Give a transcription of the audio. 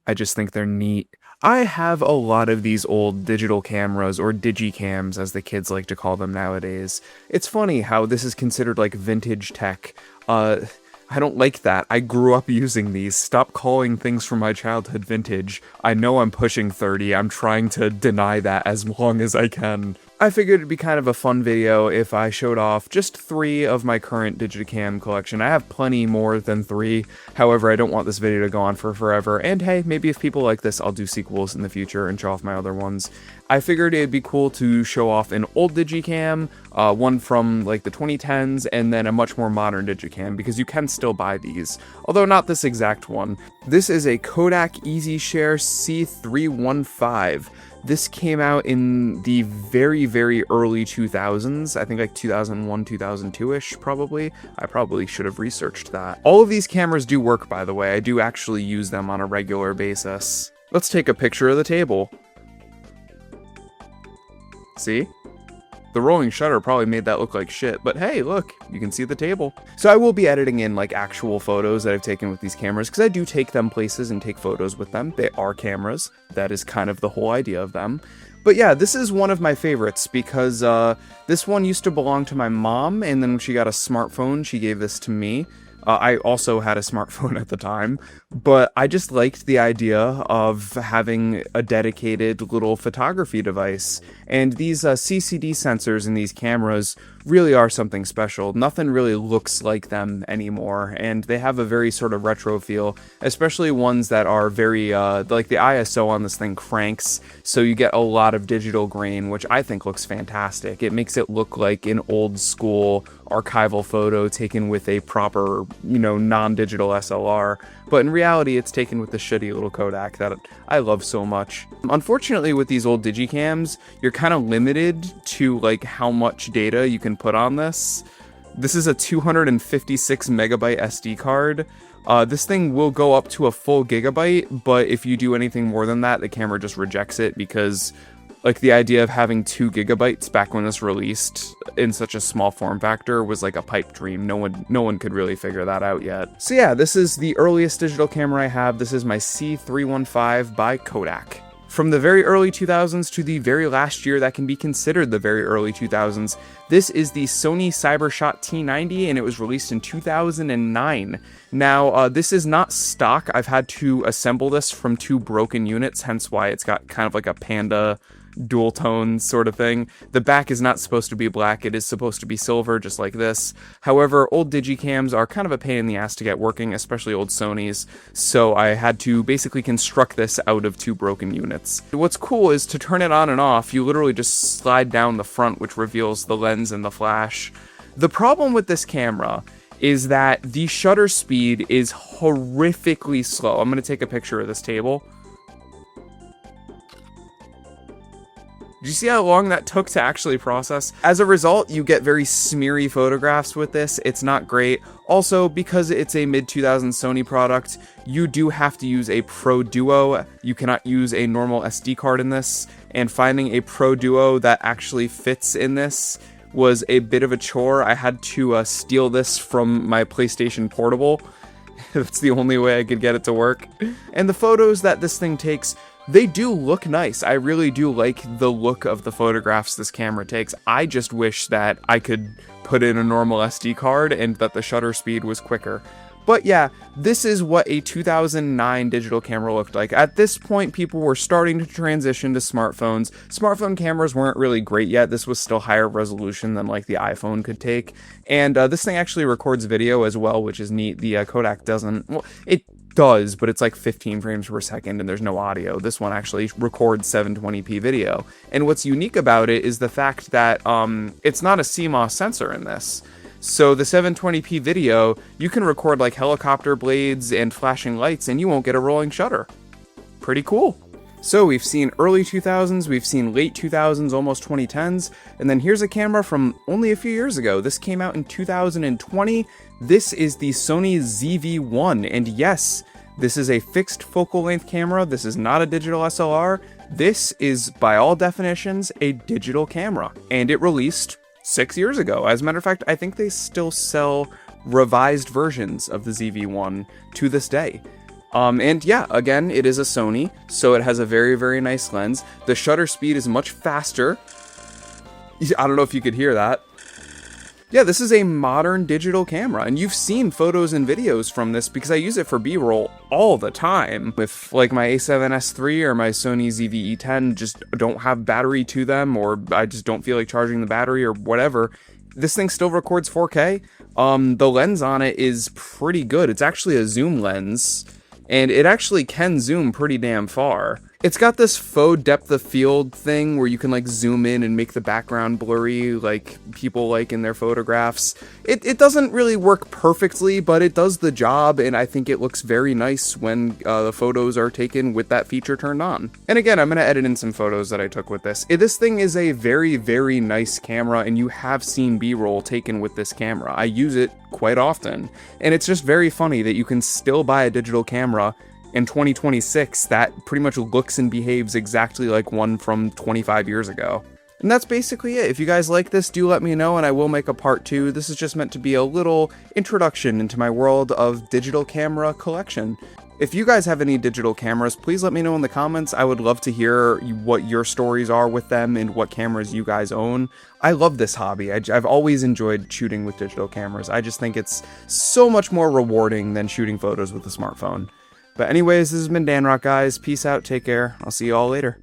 I just think they're neat. I have a lot of these old digital cameras, or digicams as the kids like to call them nowadays. It's funny how this is considered like vintage tech. Uh, I don't like that. I grew up using these. Stop calling things from my childhood vintage. I know I'm pushing 30. I'm trying to deny that as long as I can. I figured it'd be kind of a fun video if I showed off just 3 of my current Digicam collection. I have plenty more than 3, however I don't want this video to go on for forever, and hey, maybe if people like this I'll do sequels in the future and show off my other ones. I figured it'd be cool to show off an old Digicam, one from like the 2010s, and then a much more modern Digicam, because you can still buy these, although not this exact one. This is a Kodak EasyShare C315. This came out in the very, very early 2000s, I think like 2001, 2002-ish, probably. I probably should have researched that. All of these cameras do work, by the way. I do actually use them on a regular basis. Let's take a picture of the table. See? The rolling shutter probably made that look like shit, but hey, look, you can see the table. So I will be editing in like actual photos that I've taken with these cameras, because I do take them places and take photos with them. They are cameras. That is kind of the whole idea of them. But yeah, this is one of my favorites because this one used to belong to my mom, and then when she got a smartphone, she gave this to me. I also had a smartphone at the time, but I just liked the idea of having a dedicated little photography device. And these CCD sensors in these cameras really are something special. Nothing really looks like them anymore, and they have a very sort of retro feel, especially ones that are very, like the ISO on this thing cranks, so you get a lot of digital grain, which I think looks fantastic. It makes it look like an old school archival photo taken with a proper, non-digital SLR, but in reality it's taken with the shitty little Kodak that I love so much. Unfortunately, with these old digicams, you're kind of limited to like how much data you can put on this. This is a 256 megabyte SD card. This thing will go up to a full gigabyte, but if you do anything more than that, the camera just rejects it, because like the idea of having 2 gigabytes back when this released in such a small form factor was like a pipe dream. No one could really figure that out yet. So yeah, this is the earliest digital camera I have. This is my C315 by Kodak. From the very early 2000s to the very last year that can be considered the very early 2000s, this is the Sony Cyber-shot T90, and it was released in 2009. Now, this is not stock. I've had to assemble this from 2 broken units, hence why it's got kind of like a panda dual tone sort of thing. The back is not supposed to be black, it is supposed to be silver, just like this. However, old digicams are kind of a pain in the ass to get working, especially old Sonys, so I had to basically construct this out of 2 broken units. What's cool is to turn it on and off, you literally just slide down the front, which reveals the lens and the flash. The problem with this camera is that the shutter speed is horrifically slow. I'm going to take a picture of this table. Do you see how long that took to actually process? As a result, you get very smeary photographs with this. It's not great. Also, because it's a mid-2000s Sony product, you do have to use a Pro Duo. You cannot use a normal SD card in this, and finding a Pro Duo that actually fits in this was a bit of a chore. I had to steal this from my PlayStation Portable. That's the only way I could get it to work. And the photos that this thing takes, they do look nice. I really do like the look of the photographs this camera takes. I just wish that I could put in a normal SD card and that the shutter speed was quicker. But yeah, this is what a 2009 digital camera looked like. At this point, people were starting to transition to smartphones. Smartphone cameras weren't really great yet. This was still higher resolution than like the iPhone could take. And this thing actually records video as well, which is neat. The Kodak doesn't. Well, it does, but it's like 15 frames per second and there's no audio. This one actually records 720p video. And what's unique about it is the fact that it's not a CMOS sensor in this. So the 720p video, you can record like helicopter blades and flashing lights and you won't get a rolling shutter. Pretty cool. So we've seen early 2000s, we've seen late 2000s, almost 2010s, and then here's a camera from only a few years ago. This came out in 2020. This is the Sony ZV1, and yes, this is a fixed focal length camera. This is not a digital SLR. This is, by all definitions, a digital camera, and it released 6 years ago. As a matter of fact, I think they still sell revised versions of the ZV1 to this day. And yeah, again, it is a Sony, so it has a very, very nice lens. The shutter speed is much faster. I don't know if you could hear that. Yeah, this is a modern digital camera, and you've seen photos and videos from this because I use it for B-roll all the time. If like my A7S III or my Sony ZV-10 just don't have battery to them, or I just don't feel like charging the battery or whatever, this thing still records 4K. The lens on it is pretty good. It's actually a zoom lens, and it actually can zoom pretty damn far. It's got this faux depth of field thing where you can like zoom in and make the background blurry like people like in their photographs. It doesn't really work perfectly, but it does the job, and I think it looks very nice when the photos are taken with that feature turned on. And again, I'm going to edit in some photos that I took with this. This thing is a very, very nice camera, and you have seen B-roll taken with this camera. I use it quite often, and it's just very funny that you can still buy a digital camera in 2026 that pretty much looks and behaves exactly like one from 25 years ago. And that's basically it. If you guys like this, do let me know, and I will make a part 2. This is just meant to be a little introduction into my world of digital camera collection. If you guys have any digital cameras, please let me know in the comments. I would love to hear what your stories are with them and what cameras you guys own. I love this hobby. I've always enjoyed shooting with digital cameras. I just think it's so much more rewarding than shooting photos with a smartphone. But anyways, this has been DanRock, guys. Peace out, take care. I'll see you all later.